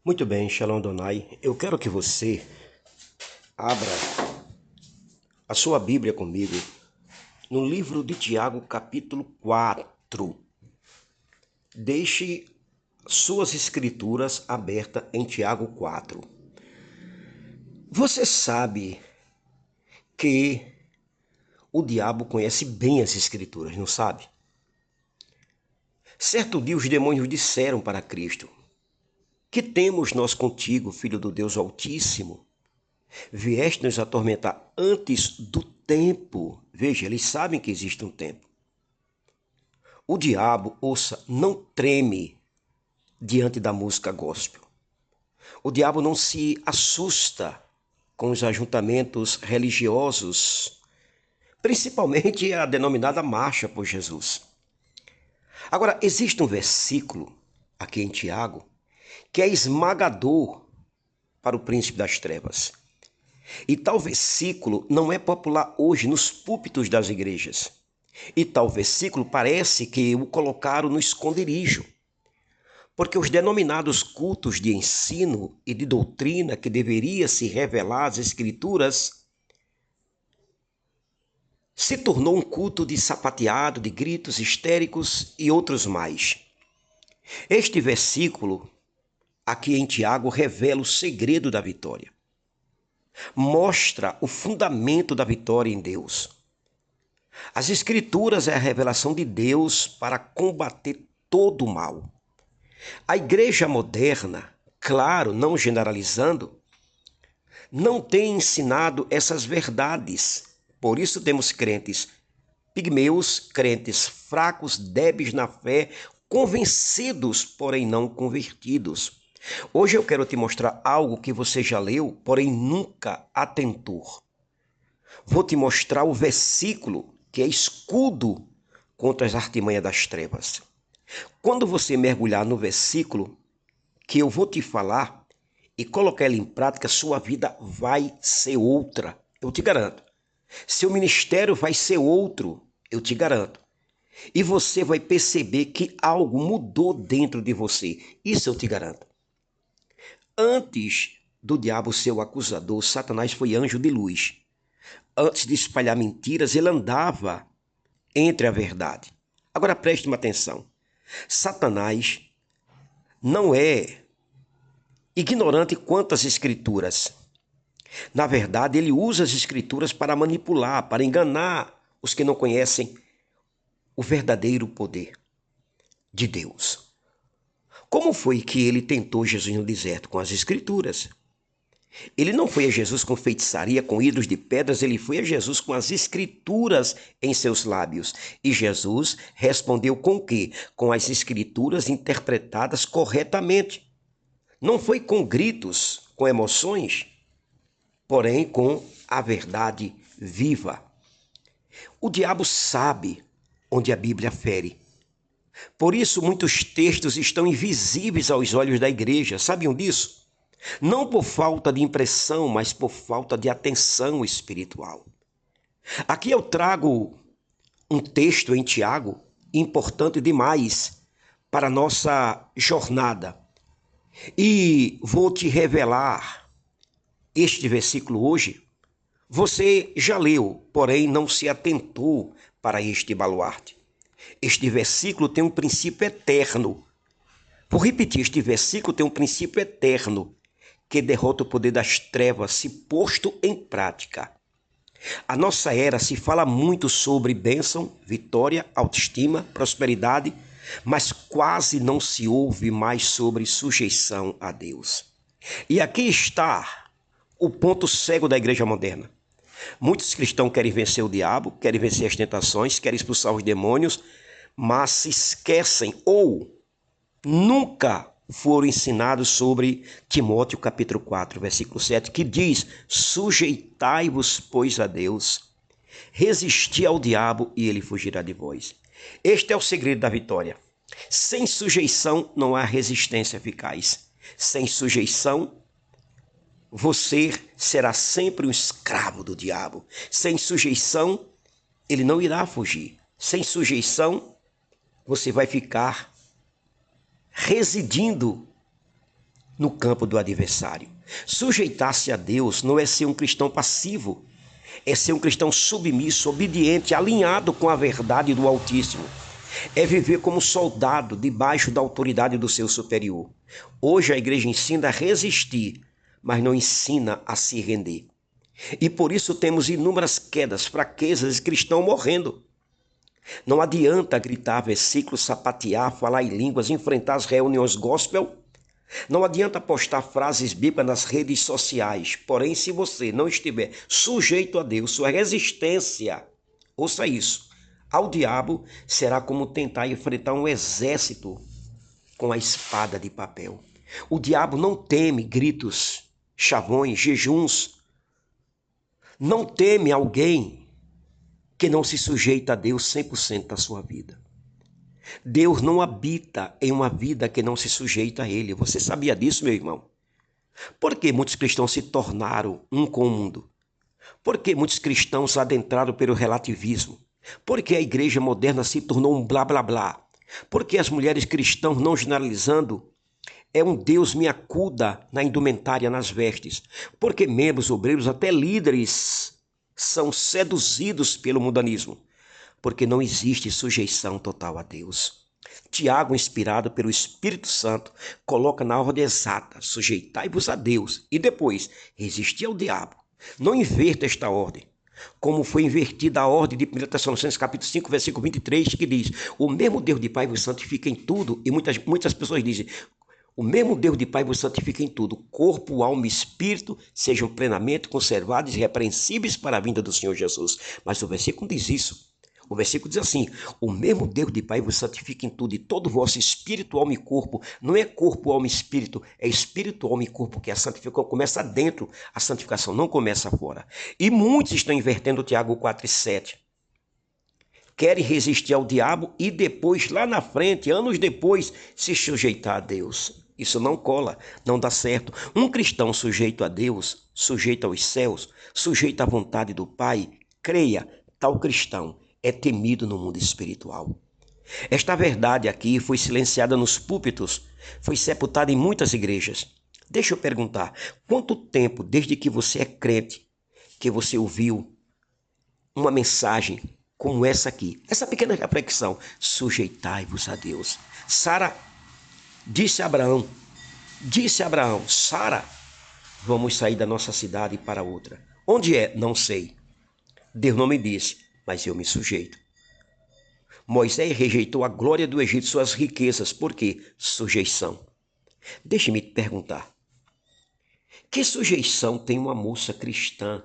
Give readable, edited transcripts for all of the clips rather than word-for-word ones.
Muito bem, Shalom Donai. Eu quero que você abra a sua Bíblia comigo no livro de Tiago, capítulo 4. Deixe suas escrituras abertas em Tiago 4. Você sabe que o diabo conhece bem as escrituras, não sabe? Certo dia os demônios disseram para Cristo: Que temos nós contigo, Filho do Deus Altíssimo? Vieste nos atormentar antes do tempo. Veja, eles sabem que existe um tempo. O diabo, ouça, não treme diante da música gospel. O diabo não se assusta com os ajuntamentos religiosos, principalmente a denominada Marcha por Jesus. Agora, existe um versículo aqui em Tiago que é esmagador para o príncipe das trevas. E tal versículo não é popular hoje nos púlpitos das igrejas. E tal versículo parece que o colocaram no esconderijo. Porque os denominados cultos de ensino e de doutrina que deveria se revelar às Escrituras se tornou um culto de sapateado, de gritos histéricos e outros mais. Este versículo aqui em Tiago revela o segredo da vitória. Mostra o fundamento da vitória em Deus. As Escrituras é a revelação de Deus para combater todo o mal. A igreja moderna, claro, não generalizando, não tem ensinado essas verdades. Por isso temos crentes pigmeus, crentes fracos, débeis na fé, convencidos, porém não convertidos. Hoje eu quero te mostrar algo que você já leu, porém nunca atentou. Vou te mostrar o versículo que é escudo contra as artimanhas das trevas. Quando você mergulhar no versículo que eu vou te falar e colocar ele em prática, sua vida vai ser outra, eu te garanto. Seu ministério vai ser outro, eu te garanto. E você vai perceber que algo mudou dentro de você, isso eu te garanto. Antes do diabo ser o acusador, Satanás foi anjo de luz. Antes de espalhar mentiras, ele andava entre a verdade. Agora preste uma atenção. Satanás não é ignorante quanto às escrituras. Na verdade, ele usa as escrituras para manipular, para enganar os que não conhecem o verdadeiro poder de Deus. Como foi que ele tentou Jesus no deserto? Com as escrituras. Ele não foi a Jesus com feitiçaria, com ídolos de pedras, ele foi a Jesus com as escrituras em seus lábios. E Jesus respondeu com o quê? Com as escrituras interpretadas corretamente. Não foi com gritos, com emoções, porém com a verdade viva. O diabo sabe onde a Bíblia fere. Por isso, muitos textos estão invisíveis aos olhos da igreja. Sabiam disso? Não por falta de impressão, mas por falta de atenção espiritual. Aqui eu trago um texto em Tiago importante demais para a nossa jornada. E vou te revelar este versículo hoje. Você já leu, porém não se atentou para este baluarte. Este versículo tem um princípio eterno. Vou repetir, este versículo tem um princípio eterno que derrota o poder das trevas se posto em prática. A nossa era se fala muito sobre bênção, vitória, autoestima, prosperidade, mas quase não se ouve mais sobre sujeição a Deus. E aqui está o ponto cego da igreja moderna. Muitos cristãos querem vencer o diabo, querem vencer as tentações, querem expulsar os demônios, mas se esquecem ou nunca foram ensinados sobre Timóteo capítulo 4, versículo 7, que diz: sujeitai-vos, pois, a Deus, resisti ao diabo e ele fugirá de vós. Este é o segredo da vitória. Sem sujeição não há resistência eficaz. Sem sujeição, você será sempre um escravo do diabo. Sem sujeição, ele não irá fugir. Sem sujeição, você vai ficar residindo no campo do adversário. Sujeitar-se a Deus não é ser um cristão passivo, é ser um cristão submisso, obediente, alinhado com a verdade do Altíssimo. É viver como soldado debaixo da autoridade do seu superior. Hoje a igreja ensina a resistir, mas não ensina a se render. E por isso temos inúmeras quedas, fraquezas e cristãos morrendo. Não adianta gritar versículos, sapatear, falar em línguas, enfrentar as reuniões gospel. Não adianta postar frases bíblicas nas redes sociais. Porém, se você não estiver sujeito a Deus, sua resistência, ouça isso, ao diabo será como tentar enfrentar um exército com a espada de papel. O diabo não teme gritos, chavões, jejuns. Não teme alguém que não se sujeita a Deus 100% da sua vida. Deus não habita em uma vida que não se sujeita a Ele. Você sabia disso, meu irmão? Por que muitos cristãos se tornaram um com o mundo? Por que muitos cristãos adentraram pelo relativismo? Por que a igreja moderna se tornou um blá blá blá? Por que as mulheres cristãs, não generalizando, é um Deus me acuda na indumentária, nas vestes? Por que membros, obreiros, até líderes são seduzidos pelo mundanismo? Porque não existe sujeição total a Deus. Tiago, inspirado pelo Espírito Santo, coloca na ordem exata: sujeitai-vos a Deus e depois resistir ao diabo. Não inverta esta ordem, como foi invertida a ordem de 1 Tessalonicenses capítulo 5, versículo 23, que diz: o mesmo Deus de Pai vos santifica em tudo. E muitas pessoas dizem: o mesmo Deus de Pai vos santifica em tudo, corpo, alma e espírito sejam plenamente conservados e irrepreensíveis para a vinda do Senhor Jesus. Mas o versículo diz isso. O versículo diz assim: o mesmo Deus de Pai vos santifica em tudo, e todo o vosso espírito, alma e corpo. Não é corpo, alma e espírito, é espírito, alma e corpo, que a santificação começa dentro, a santificação não começa fora. E muitos estão invertendo o Tiago 4:7. Querem resistir ao diabo e depois, lá na frente, anos depois, se sujeitar a Deus. Isso não cola, não dá certo. Um cristão sujeito a Deus, sujeito aos céus, sujeito à vontade do Pai, creia, tal cristão é temido no mundo espiritual. Esta verdade aqui foi silenciada nos púlpitos, foi sepultada em muitas igrejas. Deixa eu perguntar, quanto tempo desde que você é crente que você ouviu uma mensagem como essa aqui? Essa pequena reflexão: sujeitai-vos a Deus. Sara disse a Abraão, Sara, vamos sair da nossa cidade para outra. Onde é? Não sei. Deus não me disse, mas eu me sujeito. Moisés rejeitou a glória do Egito, suas riquezas. Por quê? Sujeição. Deixe-me te perguntar. Que sujeição tem uma moça cristã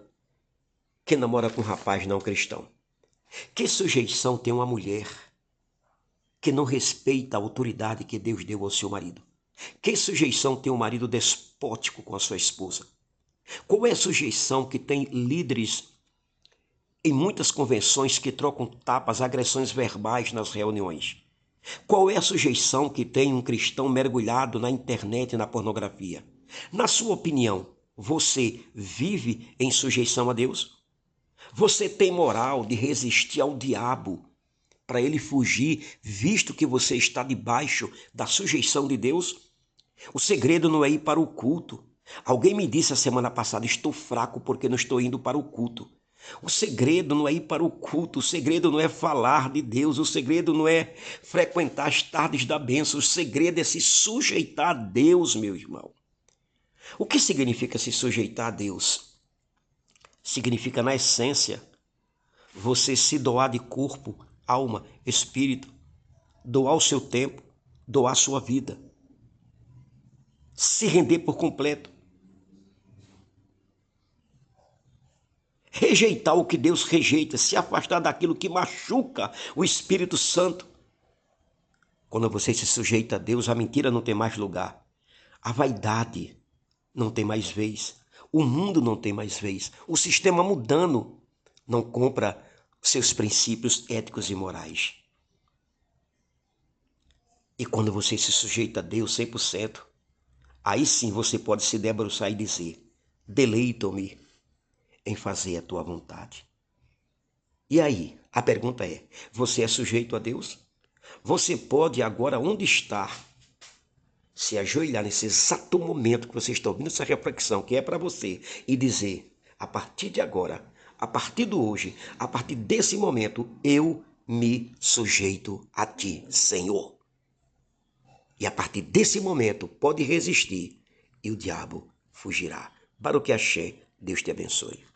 que namora com um rapaz não cristão? Que sujeição tem uma mulher que não respeita a autoridade que Deus deu ao seu marido? Que sujeição tem um marido despótico com a sua esposa? Qual é a sujeição que tem líderes em muitas convenções que trocam tapas, agressões verbais nas reuniões? Qual é a sujeição que tem um cristão mergulhado na internet e na pornografia? Na sua opinião, você vive em sujeição a Deus? Você tem moral de resistir ao diabo para ele fugir, visto que você está debaixo da sujeição de Deus? O segredo não é ir para o culto. Alguém me disse a semana passada: estou fraco porque não estou indo para o culto. O segredo não é ir para o culto, o segredo não é falar de Deus, o segredo não é frequentar as tardes da bênção, o segredo é se sujeitar a Deus, meu irmão. O que significa se sujeitar a Deus? Significa, na essência, você se doar de corpo, alma, espírito, doar o seu tempo, doar a sua vida, se render por completo. Rejeitar o que Deus rejeita, se afastar daquilo que machuca o Espírito Santo. Quando você se sujeita a Deus, a mentira não tem mais lugar. A vaidade não tem mais vez. O mundo não tem mais vez. O sistema mundano não compra seus princípios éticos e morais. E quando você se sujeita a Deus 100%, aí sim você pode se debruçar e dizer: deleito-me em fazer a tua vontade. E aí, a pergunta é: você é sujeito a Deus? Você pode agora, onde está, se ajoelhar nesse exato momento que você está ouvindo essa reflexão, que é para você, e dizer, a partir de agora, a partir do hoje, a partir desse momento, eu me sujeito a ti, Senhor. E a partir desse momento, pode resistir e o diabo fugirá. Baruque Axé, Deus te abençoe.